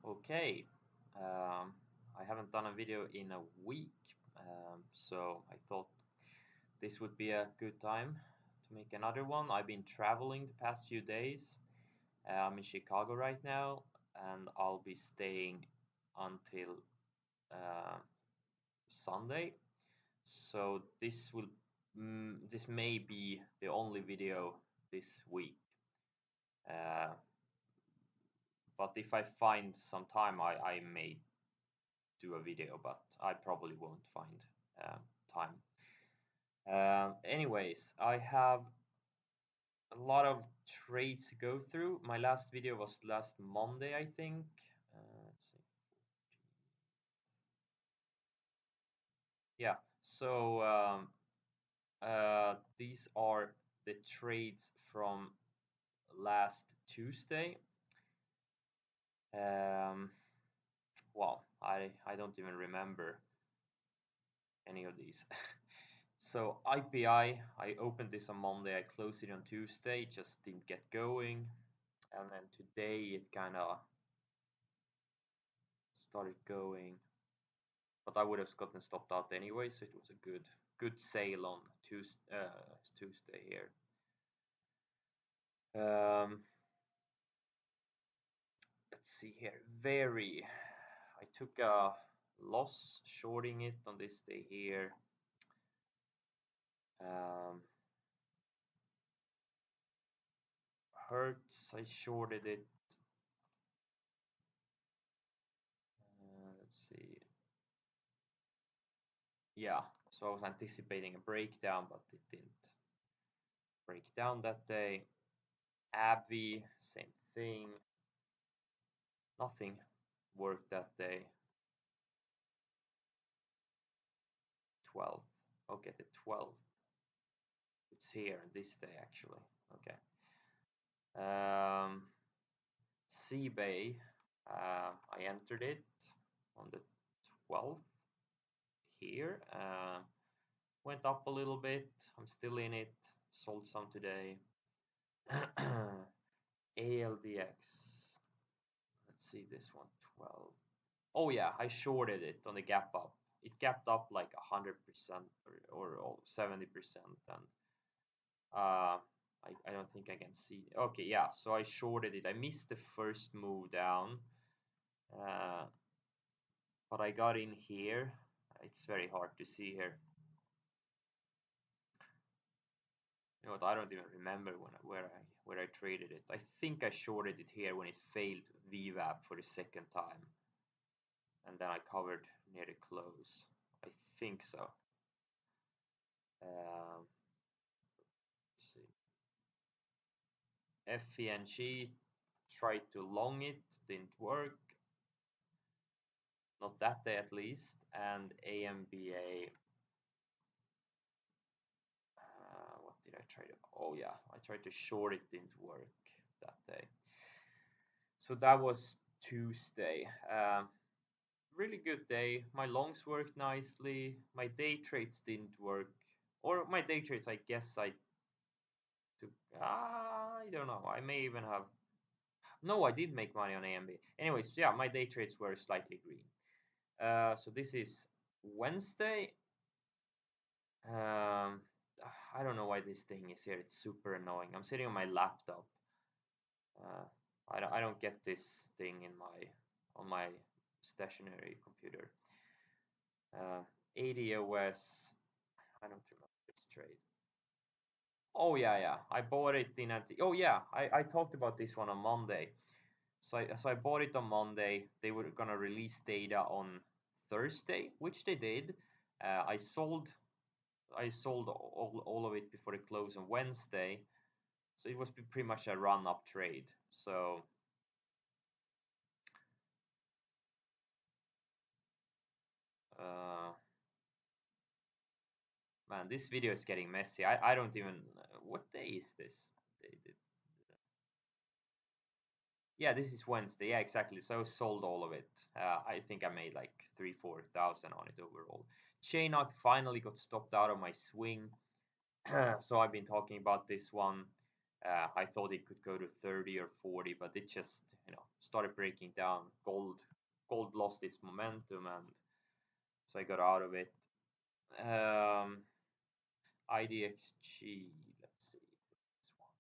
Okay, I haven't done a video in a week, so I thought this would be a good time to make another one. I've been traveling the past few days. I'm in Chicago right now, and I'll be staying until uh, Sunday. So this may be the only video this week. Uh, but if I find some time, I may do a video, but I probably won't find time. Anyways, I have a lot of trades to go through. My last video was last Monday, I think. Let's see. Yeah, so these are the trades from last Tuesday. Well, I don't even remember any of these. So IPI, I opened this on Monday, I closed it on Tuesday, just didn't get going. And then today it kind of started going, but I would have gotten stopped out anyway, so it was a good sale on Tuesday here. Let's see here. I took a loss shorting it on this day here. Hertz, I shorted it. Let's see. Yeah, so I was anticipating a breakdown, but it didn't break down that day. AbbVie, same thing. Nothing worked that day. 12th. Okay, the 12th. It's here this day actually. Okay. CBay, I entered it on the 12th here. Went up a little bit. I'm still in it. Sold some today. ALDX. Let's see this one. 12. Oh yeah, I shorted it on the gap up. It gapped up like 100% or 70%, and I don't think I can see. Okay, yeah, so I shorted it. I missed the first move down, but I got in here. It's very hard to see here. You know what? I don't even remember where I traded it. I think I shorted it here when it failed VWAP for the second time, and then I covered near the close. I think so. Let's see. FENG tried to long it, didn't work. Not that day at least. And AMBA. What did I try to? Oh yeah, I tried to short it, didn't work that day. So that was Tuesday. Really good day. My longs worked nicely. My day trades didn't work, or my day trades, I guess I took. I don't know. I may even have. No, I did make money on AMB. Anyways, yeah, my day trades were slightly green. So this is Wednesday. I don't know why this thing is here. It's super annoying. I'm sitting on my laptop. I don't get this thing on my stationary computer. ADOS. I don't remember this trade. Oh yeah. I bought it in at. Oh yeah, I talked about this one on Monday. So I bought it on Monday. They were gonna release data on Thursday, which they did. I sold all of it before the close on Wednesday, so it was pretty much a run-up trade. So man, this video is getting messy. I don't even what day is this? Yeah, this is Wednesday. Yeah, exactly. So I sold all of it. I think I made like 3,000-4,000 on it overall. Chainlock finally got stopped out of my swing. So I've been talking about this one. I thought it could go to 30 or 40, but it just, started breaking down. Gold lost its momentum, and so I got out of it. IDXG, let's see this one.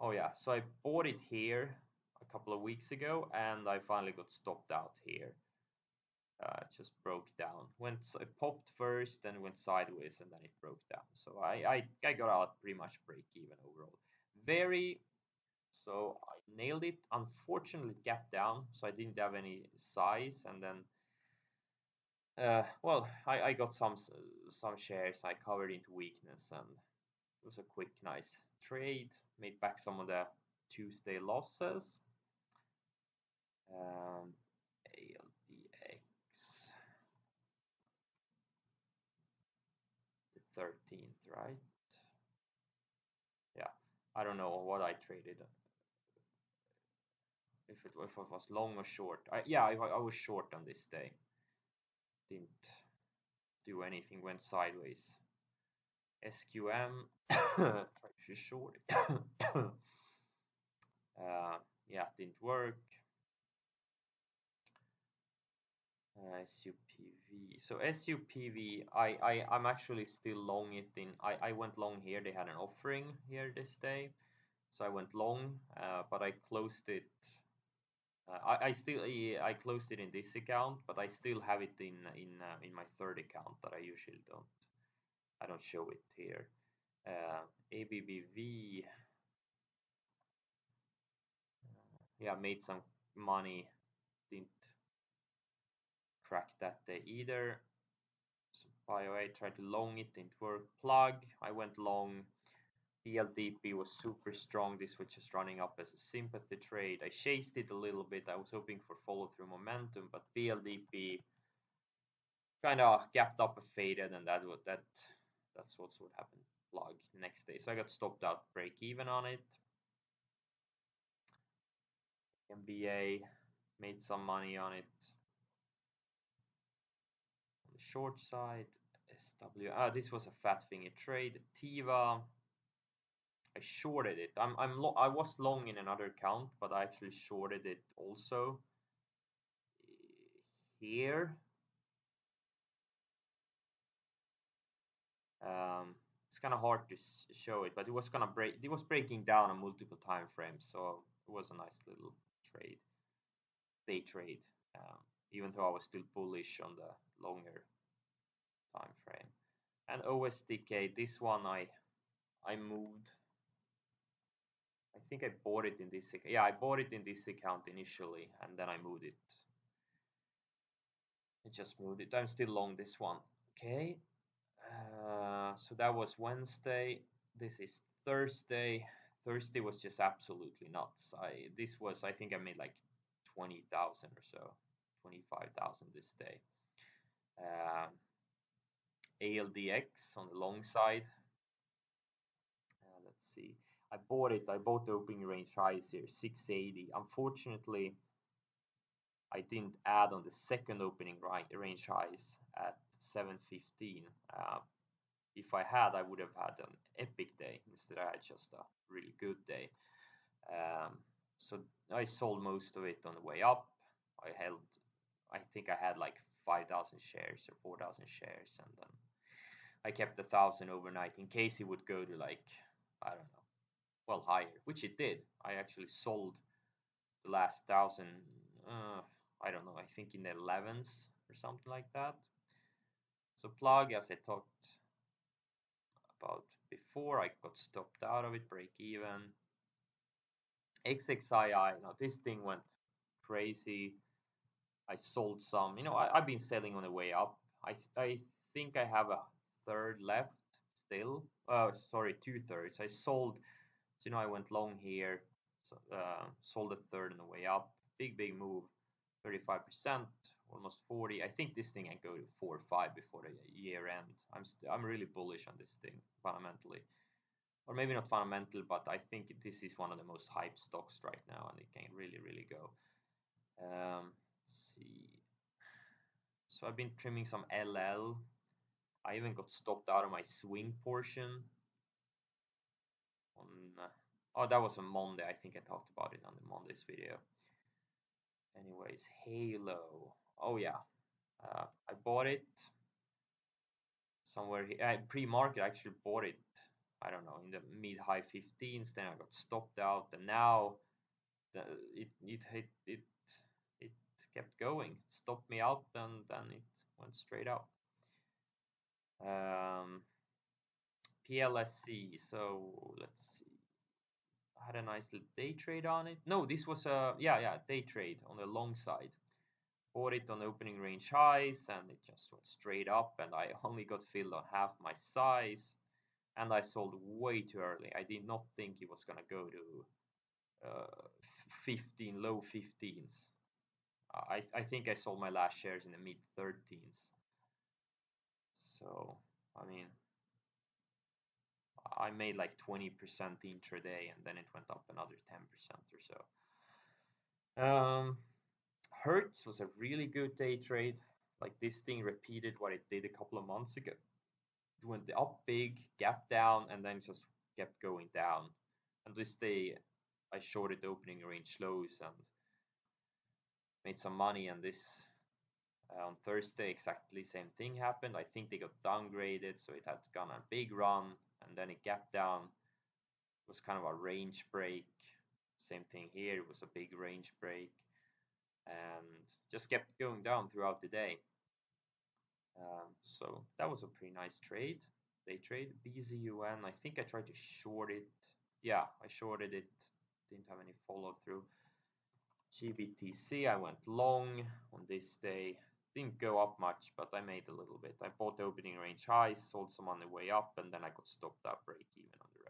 Oh yeah, so I bought it here a couple of weeks ago, and I finally got stopped out here. It just broke down. It popped first, then went sideways, and then it broke down. So I got out pretty much break even overall. So I nailed it. Unfortunately, gapped down, so I didn't have any size, and then well, I got some shares. I covered into weakness, and it was a quick, nice trade. Made back some of the Tuesday losses. ALDX, the 13th, right? Yeah, I don't know what I traded. If it was long or short. I was short on this day. Didn't do anything. Went sideways. SQM. Try to short it. Yeah, didn't work. SUPV. So SUPV, I'm actually still long it in. I went long here. They had an offering here this day, so I went long, but I closed it. I closed it in this account, but I still have it in my third account that I usually don't show it here. ABBV. Yeah, made some money. Didn't crack that day either. So BioA tried to long it, didn't work. Plug, I went long. BLDP was super strong. This was just running up as a sympathy trade. I chased it a little bit. I was hoping for follow through momentum, but BLDP kind of gapped up and faded, and that's what happened. Plug next day, so I got stopped out, break even on it. MBA made some money on it. On the short side, SW. This was a fat finger trade. Tiva. I shorted it. I was long in another account, but I actually shorted it also here. It's kind of hard to show it, but it was gonna break. It was breaking down on multiple time frames, so it was a nice little trade, day trade. Even though I was still bullish on the longer time frame. And OSDK, this one I moved. I think I bought it in this. Yeah, I bought it in this account initially, and then I moved it. I just moved it. I'm still long this one. Okay. So that was Wednesday. This is Thursday. Thursday was just absolutely nuts. I think I made like 20,000 or so, 25,000 this day. ALDX on the long side. Let's see. I bought it. I bought the opening range highs here, 680. Unfortunately, I didn't add on the second opening range highs at 715. If I had, I would have had an epic day. Instead, I had just a really good day. So I sold most of it on the way up. I think I had like 5,000 shares or 4,000 shares, and then I kept 1,000 overnight in case it would go to like, I don't know, well, higher, which it did. I actually sold the last 1,000, I don't know, I think in the 11s or something like that. So plug, as I talked about before, I got stopped out of it, break even. XXII, now this thing went crazy. I sold some, I've been selling on the way up. I think I have a third left still. Sorry, 2/3. I sold, so, I went long here, so, sold a third on the way up. Big move, 35%, almost 40. I think this thing can go to 4 or 5 before the year end. I'm really bullish on this thing fundamentally, or maybe not fundamental, but I think this is one of the most hyped stocks right now, and it can really go. Let's see. So I've been trimming some LL. I even got stopped out of my swing portion. oh, that was on Monday. I think I talked about it on the Monday's video. Anyways, Halo. Oh yeah, I bought it somewhere here. Pre-market. I actually bought it. I don't know, in the mid-high 15s. Then I got stopped out, and now it kept going. It stopped me out, and then it went straight up. PLSC. So let's see. I had a nice little day trade on it. No, this was a day trade on the long side. Bought it on opening range highs, and it just went straight up, and I only got filled on half my size, and I sold way too early. I did not think it was gonna go to 15, low 15s. I think I sold my last shares in the mid 13s. So I mean, I made like 20% intraday, and then it went up another 10% or so. Hertz was a really good day trade. Like, this thing repeated what it did a couple of months ago. It went up big, gap down, and then just kept going down. And this day I shorted opening range lows and made some money. And this on Thursday, exactly same thing happened. I think they got downgraded, so it had gone a big run, and then it gapped down. It was kind of a range break. Same thing here. It was a big range break, and just kept going down throughout the day. So that was a pretty nice trade. Day trade. BZUN. I think I tried to short it. Yeah, I shorted it. Didn't have any follow through. GBTC. I went long on this day. Didn't go up much, but I made a little bit. I bought the opening range highs, sold some on the way up, and then I got stopped at break even on the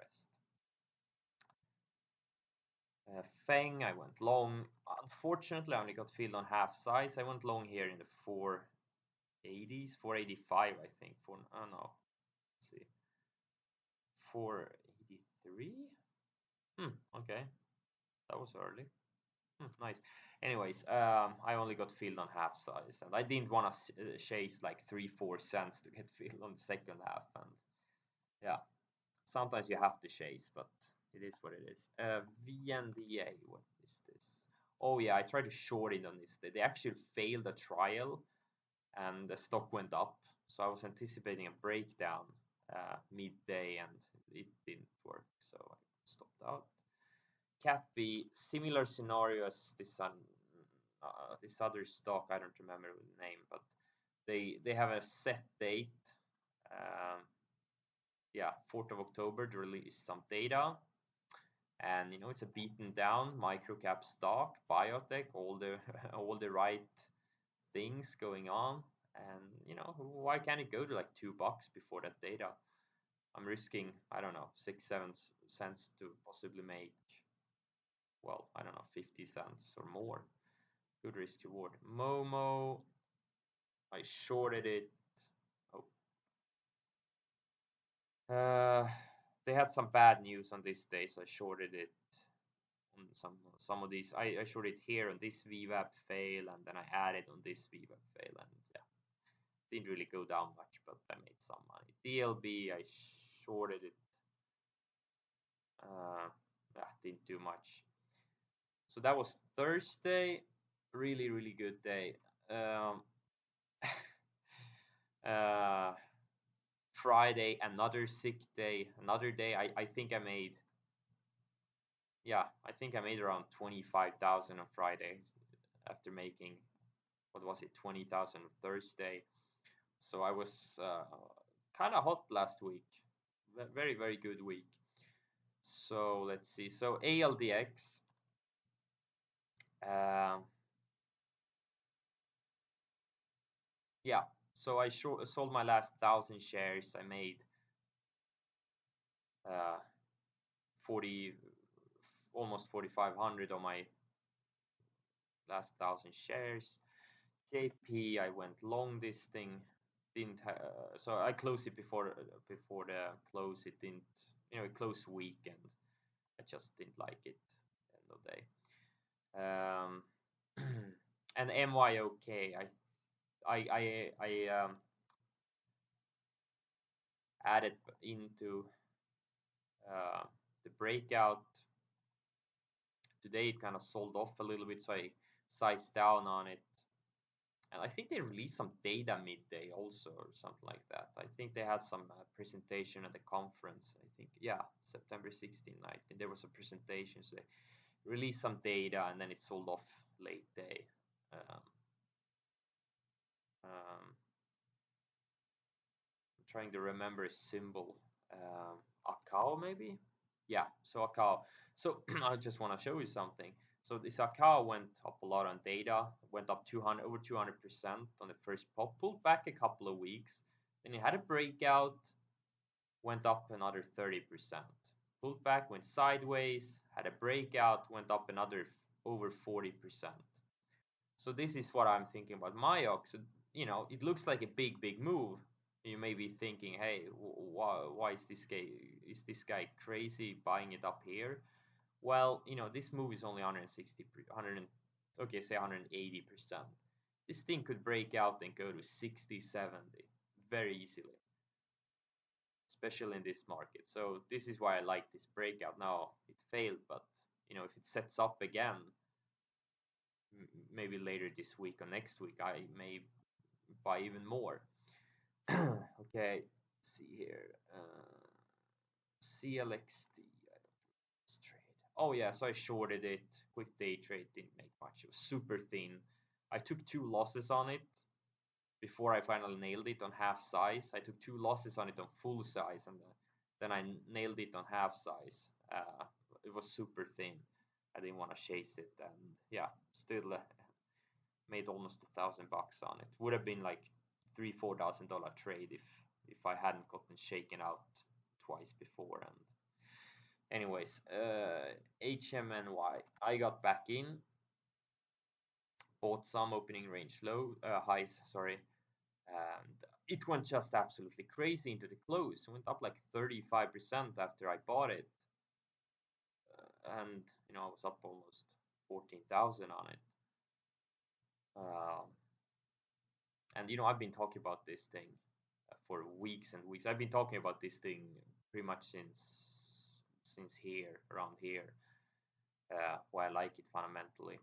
rest. Feng, I went long. Unfortunately, I only got filled on half size. I went long here in the 480s, 485, I think. Oh no, let's see, 483. Okay, that was early. Nice. Anyways, I only got filled on half size, and I didn't want to chase like 3-4 cents to get filled on the second half. And yeah, sometimes you have to chase, but it is what it is. VNDA, what is this? Oh yeah, I tried to short it on this day. They actually failed a trial, and the stock went up. So I was anticipating a breakdown midday, and it didn't work. So I stopped out. CatB, similar scenario as this other stock. I don't remember the name, but they have a set date. Yeah, 4th of October to release some data, and it's a beaten down microcap stock, biotech, all the all the right things going on, and why can't it go to like $2 before that data? I'm risking, I don't know, 6-7 cents to possibly make, well, I don't know, 50 cents or more. Good risk reward. Momo, I shorted it. They had some bad news on this day, so I shorted it on some of these. I shorted it here on this VWAP fail, and then I added on this VWAP fail, and yeah, didn't really go down much, but I made some money. DLB, I shorted it. Yeah, didn't do much. So that was Thursday. Really, really good day. Friday, another sick day. Another day. I think I made. Yeah, I think I made around 25,000 on Friday after making, what was it, 20,000 on Thursday. So I was kind of hot last week. Very, very good week. So let's see. So ALDX. Yeah. So I sold my last 1,000 shares. I made 40, almost 4,500 on my last 1,000 shares. JP, I went long this thing. Didn't so I closed it before the close. It didn't, it closed weak, and I just didn't like it at the end of the day. And MYOK, I added into the breakout. Today it kind of sold off a little bit, so I sized down on it. And I think they released some data midday also, or something like that. I think they had some presentation at the conference. I think, yeah, September 16th night. And there was a presentation, so they released some data, and then it sold off late day. I'm trying to remember a symbol. Akao maybe? Yeah, so Akao. So I just want to show you something. So this Akao went up a lot on data, went up over 200% on the first pop, pulled back a couple of weeks, then it had a breakout, went up another 30%, pulled back, went sideways, had a breakout, went up another over 40%. So this is what I'm thinking about Mayock. So, you know, it looks like a big move. You may be thinking, hey, why is this guy crazy buying it up here? Well, you know, this move is only 160, 100, okay, say 180%. This thing could break out and go to 60, 70 very easily, especially in this market. So this is why I like this breakout. Now it failed, but you know, if it sets up again, maybe later this week or next week, I may buy even more. Okay, let's see here. CLXD. I don't trade. Oh yeah, so I shorted it. Quick day trade, didn't make much. It was super thin. I took 2 losses on it before I finally nailed it on half size. I took 2 losses on it on full size, and then I nailed it on half size. It was super thin. I didn't want to chase it, and yeah, still made almost $1,000 on it. Would have been like $3,000-4,000 trade if I hadn't gotten shaken out twice before. And anyways, HMNY, I got back in, bought some opening range highs, sorry, and it went just absolutely crazy into the close. It went up like 35% after I bought it, and you know, I was up almost 14,000 on it. And you know, I've been talking about this thing for weeks and weeks. I've been talking about this thing pretty much since here, around here, why I like it fundamentally.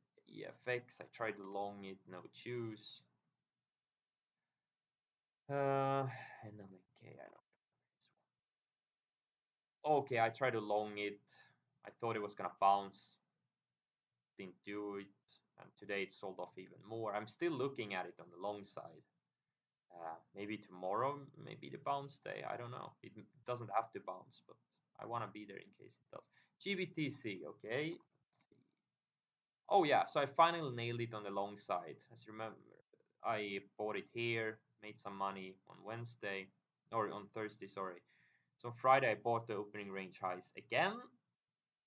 So EFX, I tried to long it, no choose. NLNK, I don't know. Okay, I tried to long it. I thought it was gonna bounce, didn't do it, and today it sold off even more. I'm still looking at it on the long side. Maybe tomorrow, maybe the bounce day. I don't know. It doesn't have to bounce, but I want to be there in case it does. GBTC, okay. Oh yeah, so I finally nailed it on the long side. As you remember, I bought it here, made some money on Wednesday, or on Thursday, sorry. So on Friday, I bought the opening range highs again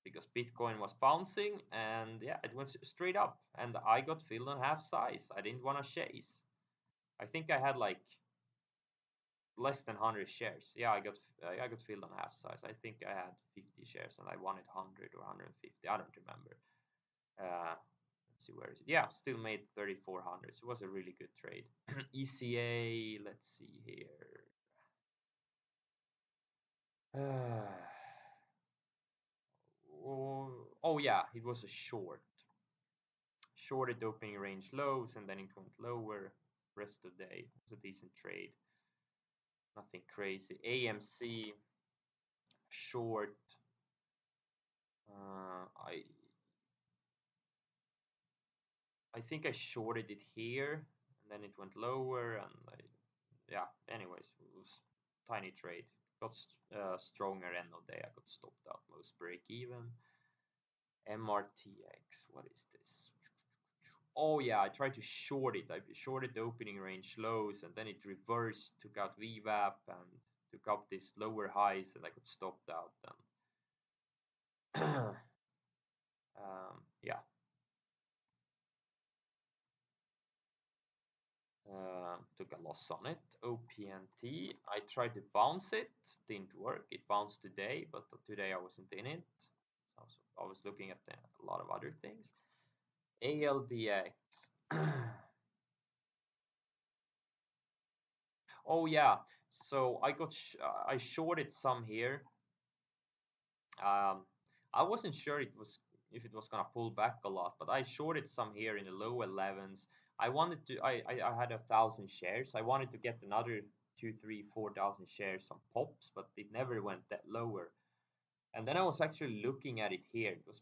because Bitcoin was bouncing, and yeah, it went straight up, and I got filled on half size. I didn't want to chase. I think I had like less than 100 shares. Yeah, I got filled on half size. I think I had 50 shares and I wanted 100 or 150. I don't remember. Let's see, where is it? Yeah, still made 3,400. So it was a really good trade. ECA, let's see here. Oh yeah, it was a short. Shorted opening range lows and then it went lower. Rest of the day, it was a decent trade. Nothing crazy. AMC short. I think I shorted it here and then it went lower, and yeah, anyways, it was tiny trade. Got stronger end of day. I got stopped out most break even. MRTX, what is this? Oh yeah, I tried to short it. I shorted the opening range lows and then it reversed, took out VWAP and took up these lower highs, and I got stopped out then. Yeah. Took a loss on it. OPNT, I tried to bounce it, didn't work. It bounced today, but today I wasn't in it. So I was looking at a lot of other things. ALDX. Oh yeah, so I shorted some here, Um, I wasn't sure it was if it was gonna pull back a lot, but I shorted some here in the low 11s. I wanted to. I had 1,000 shares. I wanted to get another 2, 3, 4,000 shares on pops, but it never went that lower. And then I was actually looking at it here. It was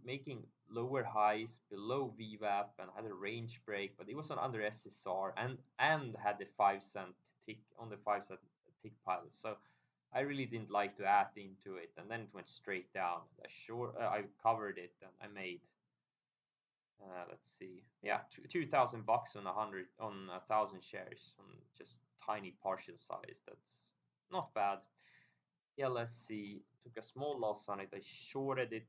making lower highs below VWAP and had a range break, but it was under SSR and had the 5 cent tick on the 5 cent tick pile. So I really didn't like to add into it, and then it went straight down. I covered it and I made let's see, yeah, 2,000 bucks on 1,000 shares on just tiny partial size. That's not bad. Yeah, let's see. Took a small loss on it. I shorted it.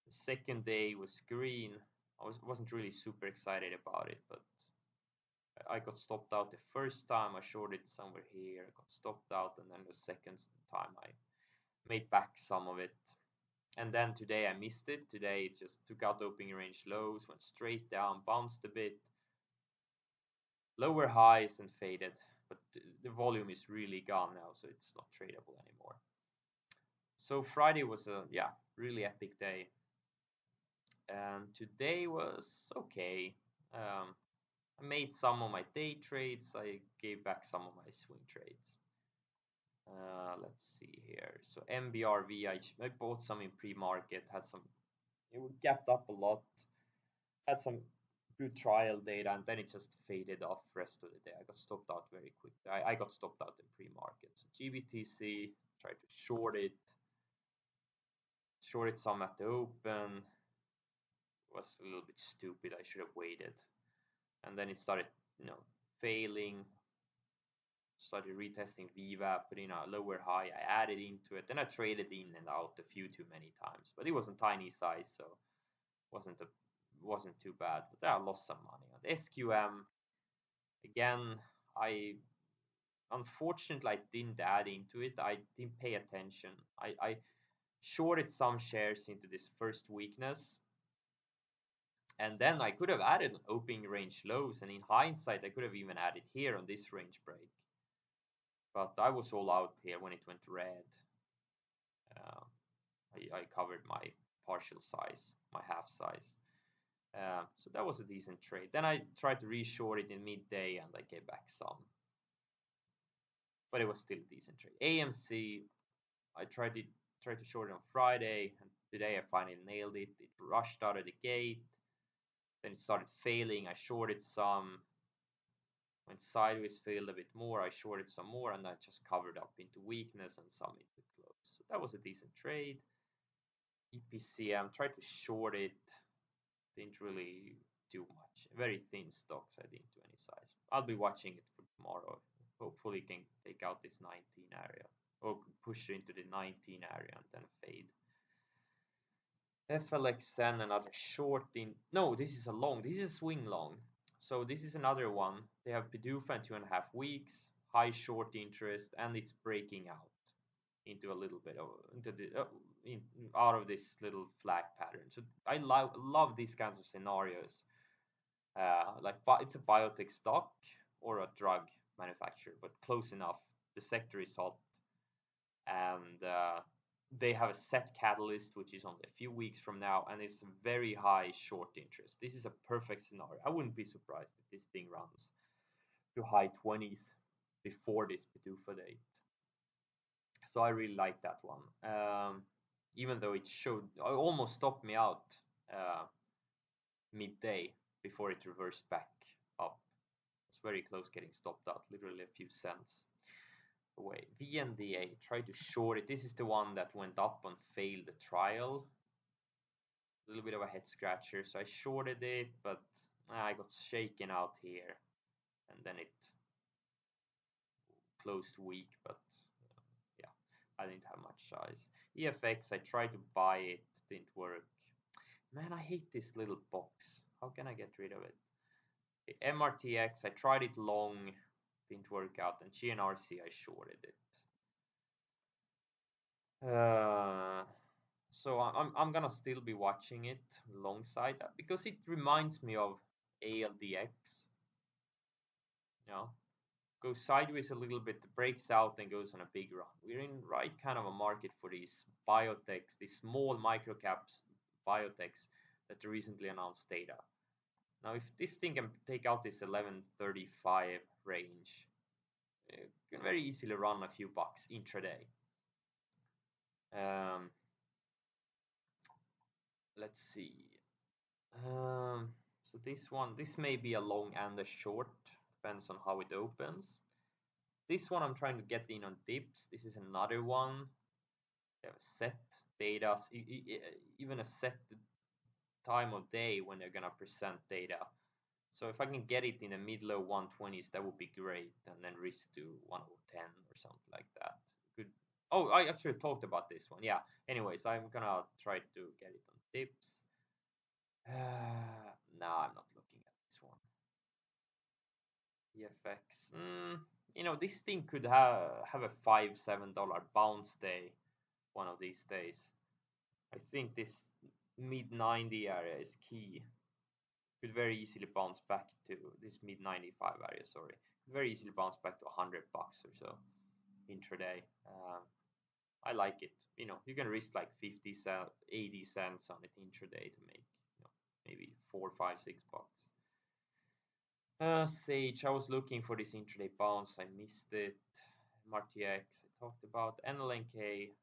The second day was green. Wasn't really super excited about it, but I got stopped out the first time. I shorted somewhere here. I got stopped out, and then the second time I made back some of it. And then today I missed it. Today it just took out opening range lows, went straight down, bounced a bit, lower highs and faded. But the volume is really gone now, so it's not tradable anymore. So Friday was a really epic day, and today was okay. I made some of my day trades. I gave back some of my swing trades. Let's see here. So MBRV, I bought some in pre-market. It gapped up a lot. Had some good trial data, and then it just faded off rest of the day. I got stopped out very quick. I got stopped out in pre-market. So GBTC, tried to shorted some at the open. Was a little bit stupid. I should have waited. And then it started, failing. Started retesting VWAP, putting a lower high. I added into it. Then I traded in and out a few too many times. But it wasn't tiny size, so wasn't a wasn't too bad. But I lost some money on the SQM. Again, I unfortunately I didn't add into it. I didn't pay attention. I shorted some shares into this first weakness, and then I could have added opening range lows, and in hindsight I could have even added here on this range break, but I was all out here when it went red. uh, I covered my partial size, my half size. So that was a decent trade. Then I tried to reshort it in midday and I gave back some, but it was still a decent trade. AMC, I tried to short it on Friday, and today I finally nailed it. It rushed out of the gate, then it started failing. I shorted some, went sideways, failed a bit more. I shorted some more, and I just covered up into weakness and some into close. So that was a decent trade. EPCM, tried to short it, didn't really do much. Very thin stocks, I didn't do any size. I'll be watching it for tomorrow. Hopefully can take out this 19 area or push into the 19 area and then fade. FLXN, another short in, no, this is a long, this is a swing long. So this is another one. They have PDUFA in 2.5 weeks, high short interest, and it's breaking out into a little bit of out of this little flag pattern. So I love these kinds of scenarios. But it's a biotech stock or a drug manufacturer, but close enough. The sector is hot, and they have a set catalyst, which is only a few weeks from now, and it's very high short interest. This is a perfect scenario. I wouldn't be surprised if this thing runs to high 20s before this PDUFA date. So I really like that one. Even though it almost stopped me out midday before it reversed back up. It's very close getting stopped out, literally a few cents away. VNDA, try to short it. This is the one that went up and failed the trial. A little bit of a head scratcher, so I shorted it, but I got shaken out here, and then it closed weak, but yeah, I didn't have much size. EFX, I tried to buy it, didn't work. Man, I hate this little box. How can I get rid of it? MRTX, I tried it long, didn't work out, and GNRC, I shorted it. So I'm gonna still be watching it alongside that because it reminds me of ALDX. You know, goes sideways a little bit, breaks out, and goes on a big run. We're in right kind of a market for these biotechs, these small microcaps biotechs that recently announced data. Now, if this thing can take out this 1135 range, it can very easily run a few bucks intraday. Let's see. So this may be a long and a short, depends on how it opens. This one I'm trying to get in on dips. This is another one. They have set data, even a set time of day when they're gonna present data. So if I can get it in the mid-low 120s, that would be great, and then risk to 1010 or something like that. Good. Oh, I actually talked about this one. Yeah. Anyways, I'm gonna try to get it on dips. No, I'm not looking at this one. EFX. This thing could have a $5-7 bounce day one of these days. I think this mid 90 area is key. Could very easily bounce back to this mid 95 area. Sorry, could very easily bounce back to $100 or so intraday. I like it. You can risk like 50 cents, 80 cents on it intraday to make maybe $4, $5, $6. Sage, I was looking for this intraday bounce. I missed it. MarTX, I talked about. NLNK,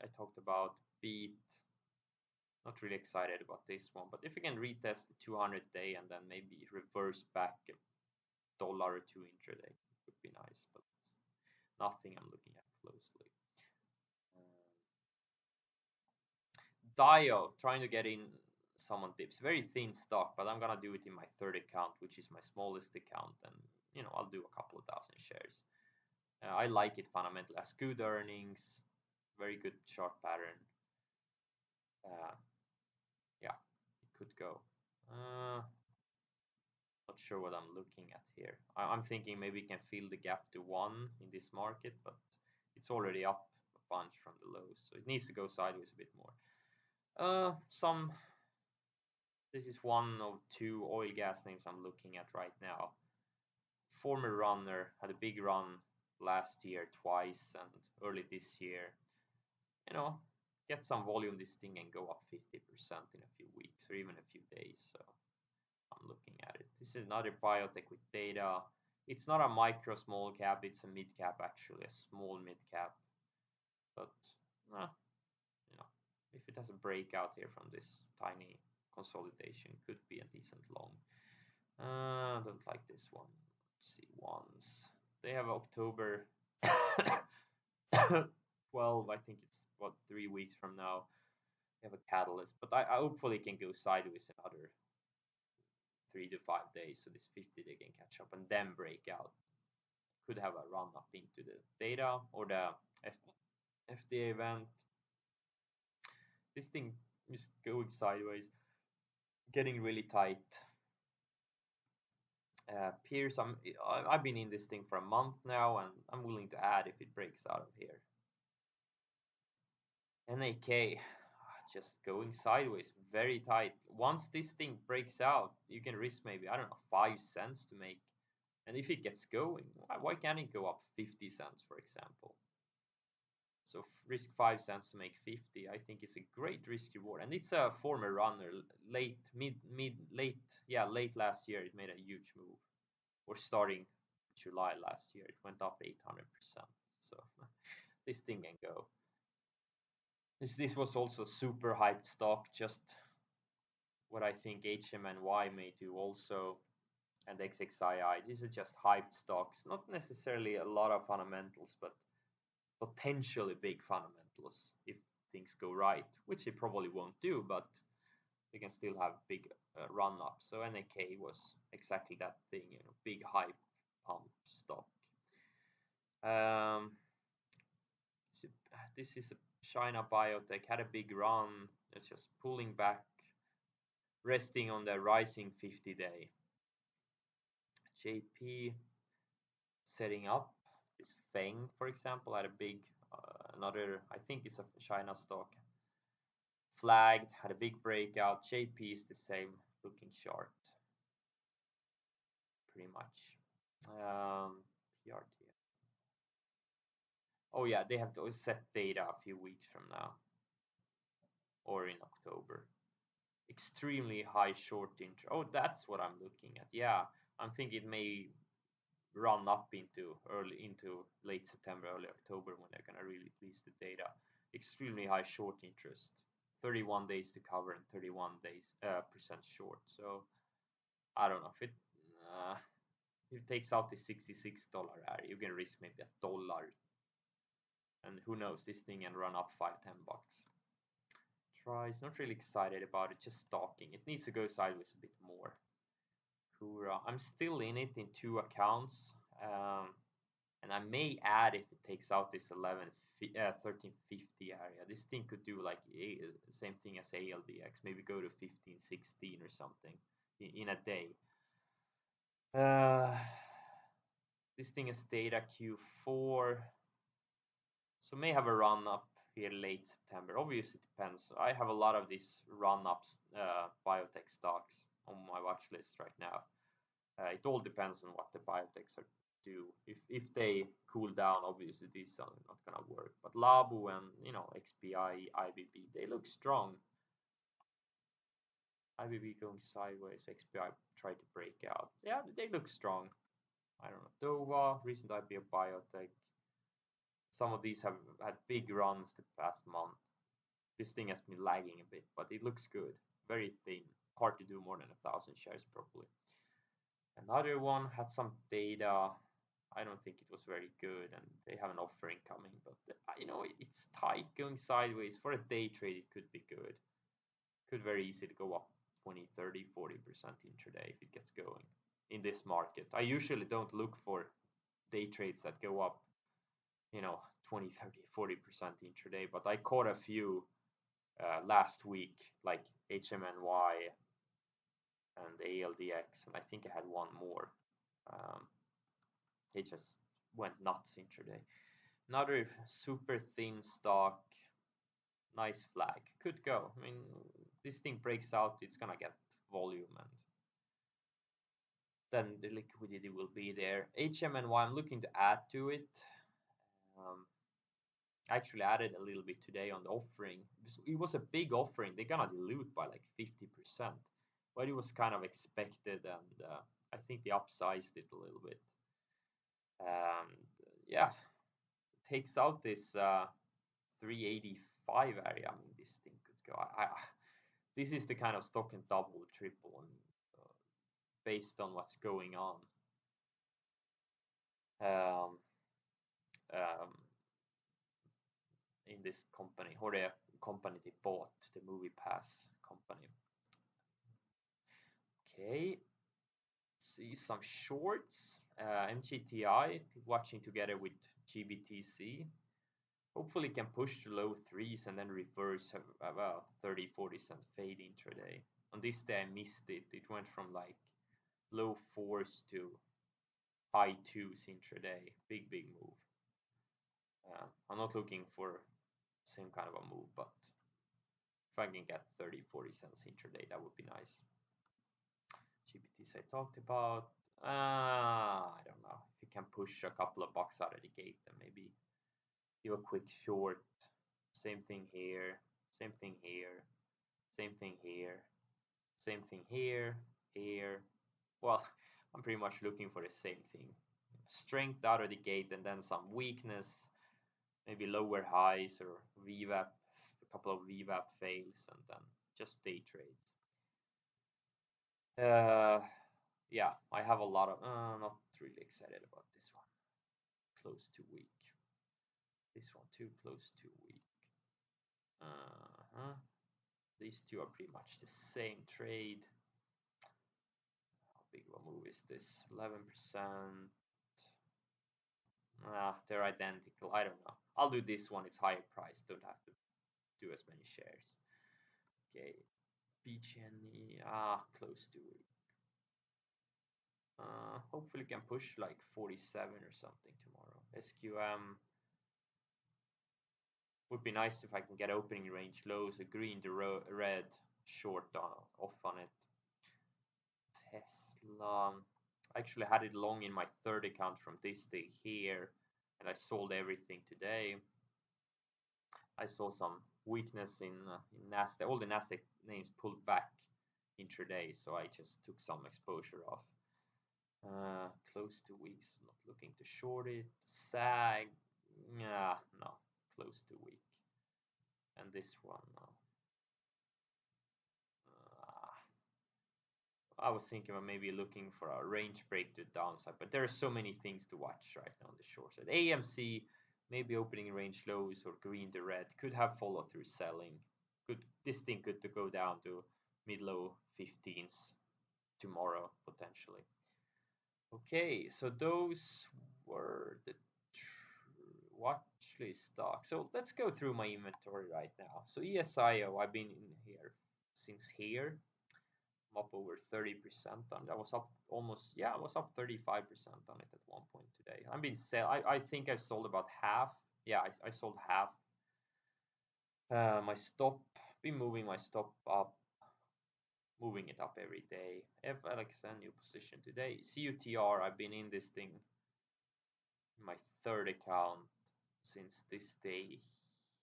I talked about. Beat, not really excited about this one, but if we can retest the 200 day and then maybe reverse back $1 or $2 intraday, it would be nice, but nothing I'm looking at closely. Dio, trying to get in some dips. Very thin stock, but I'm gonna do it in my third account, which is my smallest account, and I'll do a couple of thousand shares. I like it fundamentally. Has good earnings, very good chart pattern. Yeah, it could go. Not sure what I'm looking at here. I'm thinking maybe it can fill the gap to 1 in this market, but it's already up a bunch from the lows, so it needs to go sideways a bit more. This is one of 2 oil gas names I'm looking at right now. Former runner, had a big run last year twice and early this year. Get some volume this thing and go up 50% in a few weeks or even a few days. So I'm looking at it. This is another biotech with data. It's not a micro small cap, it's a mid cap actually, a small mid cap. But if it has a breakout here from this tiny consolidation, could be a decent long. Don't like this one. Let's see, ones. They have October 12, I think it's about 3 weeks from now. They have a catalyst, but I hopefully can go sideways another 3 to 5 days, so this 50 they can catch up and then break out. Could have a run up into the data or the FDA event. This thing is going sideways, getting really tight. Peers, I've been in this thing for a month now, and I'm willing to add if it breaks out of here. NAK, just going sideways, very tight. Once this thing breaks out, you can risk maybe, I don't know, 5 cents to make. And if it gets going, why can't it go up 50 cents, for example? So risk 5 cents to make 50. I think it's a great risk reward, and it's a former runner. Late last year, it made a huge move. Or starting July last year, it went up 800%. So this thing can go. This was also super hyped stock, just what I think HMNY may do also, and XXII. These are just hyped stocks, not necessarily a lot of fundamentals, but potentially big fundamentals if things go right, which they probably won't do, but they can still have big run up. So NAK was exactly that thing, big hype pump stock. This is a China biotech, had a big run. It's just pulling back, resting on the rising 50-day. JP setting up this Feng, for example, had a big another, I think it's a China stock, flagged, had a big breakout. JP is the same looking chart, pretty much. PRT. Oh yeah, they have to set data a few weeks from now or in October. Extremely high short interest. Oh, that's what I'm looking at. Yeah, I'm thinking it may run up into late September, early October when they're gonna release the data. Extremely high short interest, 31 days to cover and 31 days percent short. So I don't know if it takes out the $66 area, you can risk maybe $1, and who knows, this thing can run up $5-10. Tries, not really excited about it, just stalking. It needs to go sideways a bit more. Kura, I'm still in it in 2 accounts. And I may add if it takes out this 1350 area. This thing could do like same thing as ALDX, maybe go to 1516 or something in a day. This thing is data Q4, so may have a run up here late September. Obviously, it depends. I have a lot of these run ups biotech stocks on my watch list right now. It all depends on what the biotechs are do. If they cool down, obviously these are not gonna work. But Labu and XPI, IBB, they look strong. IBB going sideways, XPI tried to break out. Yeah, they look strong. I don't know. Dova, recent IPO biotech. Some of these have had big runs the past month. This thing has been lagging a bit, but it looks good. Very thin. Hard to do more than 1,000 shares probably. Another one had some data. I don't think it was very good, and they have an offering coming, but it's tight going sideways. For a day trade, it could be good. Could very easily go up 20, 30, 40% intraday if it gets going in this market. I usually don't look for day trades that go up, 20, 30, 40% intraday, but I caught a few last week, like HMNY and ALDX, and I think I had one more. They just went nuts intraday. Another super thin stock, nice flag, could go. I mean, this thing breaks out, it's gonna get volume, and then the liquidity will be there. HMNY, I'm looking to add to it. I actually added a little bit today on the offering. It was a big offering. They're gonna dilute by like 50%, but it was kind of expected, and I think they upsized it a little bit. And yeah, takes out this 385 area. I mean, this thing could go. This is the kind of stock and double, triple, and based on what's going on. In this company, or the company they bought, the MoviePass company. Okay, see some shorts. MGTI watching together with GBTC. Hopefully can push to low threes and then reverse about 30-40 cent fade intraday. On this day I missed it. It went from like low fours to high twos intraday. Big move. I'm not looking for same kind of a move, but if I can get 30-40 cents intraday, that would be nice. GBTs I talked about. I don't know if you can push a couple of bucks out of the gate, then maybe do a quick short. Same thing here, same thing here, same thing here, same thing here, here. Well, I'm pretty much looking for the same thing. Strength out of the gate and then some weakness, maybe lower highs or VWAP, a couple of VWAP fails, and then just day trades. Yeah, I have a lot of, not really excited about this one. Close to weak. This one too, close to weak. These two are pretty much the same trade. How big of a move is this? 11%. They're identical. I don't know. I'll do this one. It's higher price. Don't have to do as many shares. Okay. PG&E. Close to weak. Hopefully can push like 47 or something tomorrow. SQM. Would be nice if I can get opening range lows, a green to red short off on it. Tesla, I actually had it long in my third account from this day here, and I sold everything today. I saw some weakness in Nasdaq. All the Nasdaq names pulled back intraday, so I just took some exposure off. Close to weeks, not looking to short it. SAG, yeah, no, close to week. And this one, no. I was thinking about maybe looking for a range break to downside, but there are so many things to watch right now on the short side. AMC, maybe opening range lows or green to red, could have follow through selling. This thing could go down to mid-low 15s tomorrow potentially. Okay, so those were the watch list stocks. So let's go through my inventory right now. So ESIO, I've been in here since here. I'm up over 30% on it. I was up almost, yeah, I was up 35% on it at one point today. I've been I think I sold about half. Yeah, I sold half. My stop, been moving my stop up, moving it up every day. FLX, a new position today. CUTR, I've been in this thing in my third account since this day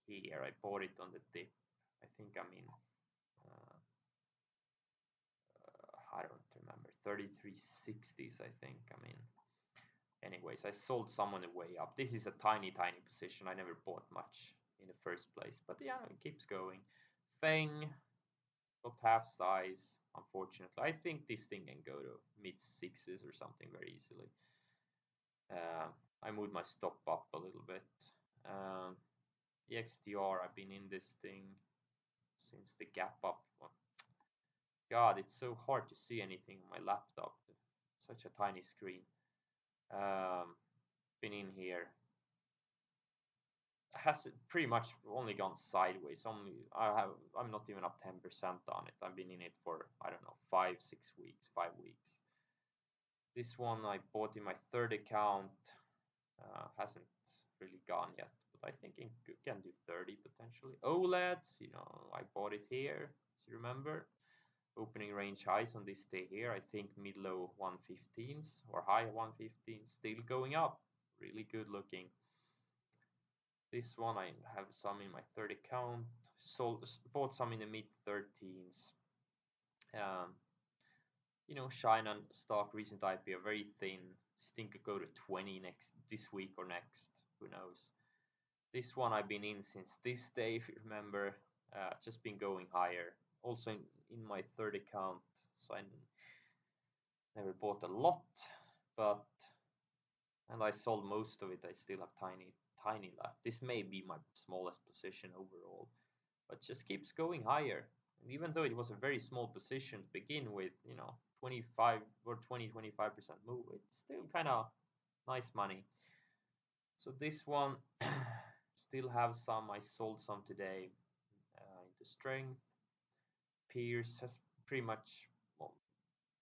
here. I bought it on the dip. I think I'm in, I don't remember, 3360s, I think I'm in. Anyways, I sold some on the way up. This is a tiny position. I never bought much in the first place, but yeah, it keeps going. Feng, got half size, unfortunately. I think this thing can go to mid sixes or something very easily. I moved my stop up a little bit. EXTR, I've been in this thing since the gap up. God, it's so hard to see anything on my laptop. Such a tiny screen. Been in here. Has pretty much only gone sideways. I'm not even up 10% on it. I've been in it for, I don't know, 5 weeks, 5 weeks. This one I bought in my third account. Hasn't really gone yet, but I think it can do 30 potentially. OLED, you know, I bought it here, as you remember. Opening range highs on this day here, I think mid-low 115s or high 115s, still going up. Really good looking. This one I have some in my third account. Bought some in the mid-13s. You know, China stock recent IPO very thin. This thing could go to 20 this week or next. Who knows? This one I've been in since this day, if you remember. Just been going higher. Also in my third account, so I never bought a lot, but and I sold most of it. I still have tiny left. This may be my smallest position overall, but just keeps going higher. And even though it was a very small position to begin with, you know, 25 or 25% move, it's still kind of nice money. So this one still have some. I sold some today into strength. Pierce has pretty much, well,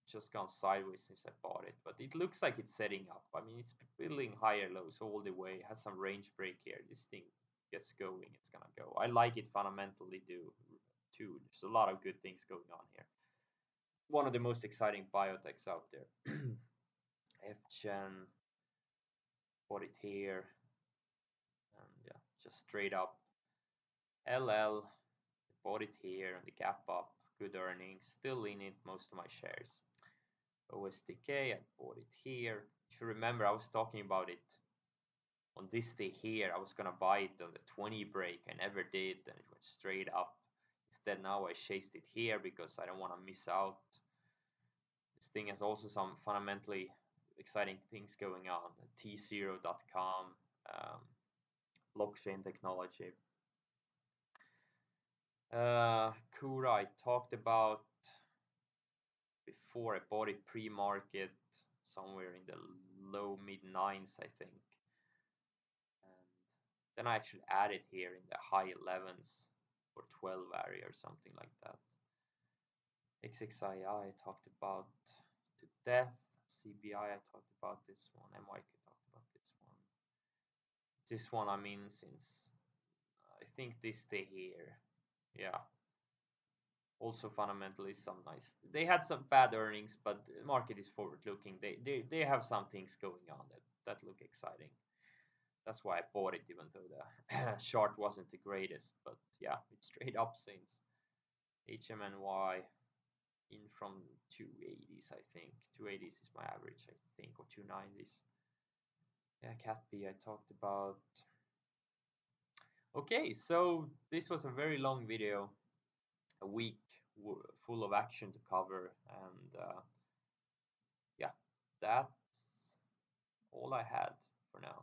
just gone sideways since I bought it, but it looks like it's setting up. I mean, it's building higher lows all the way. It has some range break here. This thing gets going, it's gonna go. I like it fundamentally too. There's a lot of good things going on here. One of the most exciting biotechs out there. FGen, bought it here, and yeah, just straight up. LL, bought it here, and the gap up, good earnings, still in it, most of my shares. OSTK, I bought it here. If you remember, I was talking about it on this day here. I was gonna buy it on the 20 break. I never did, and it went straight up. Instead, now I chased it here because I don't want to miss out. This thing has also some fundamentally exciting things going on. T0.com, blockchain technology. Kura, I talked about before. I bought it pre-market somewhere in the low mid 9s, I think. And then I actually added here in the high 11s or 12 area or something like that. XXII I talked about to death. CBI I talked about this one. MYK talked about this one. This one I mean since I think this day here. Yeah. Also fundamentally some nice. They had some bad earnings, but the market is forward looking. They have some things going on that look exciting. That's why I bought it, even though the chart wasn't the greatest. But yeah, it's straight up since HMNY in from 280s, I think. 280s is my average, I think, or 290s. Yeah, CatB I talked about. Okay, so this was a very long video, a week full of action to cover, and yeah, that's all I had for now.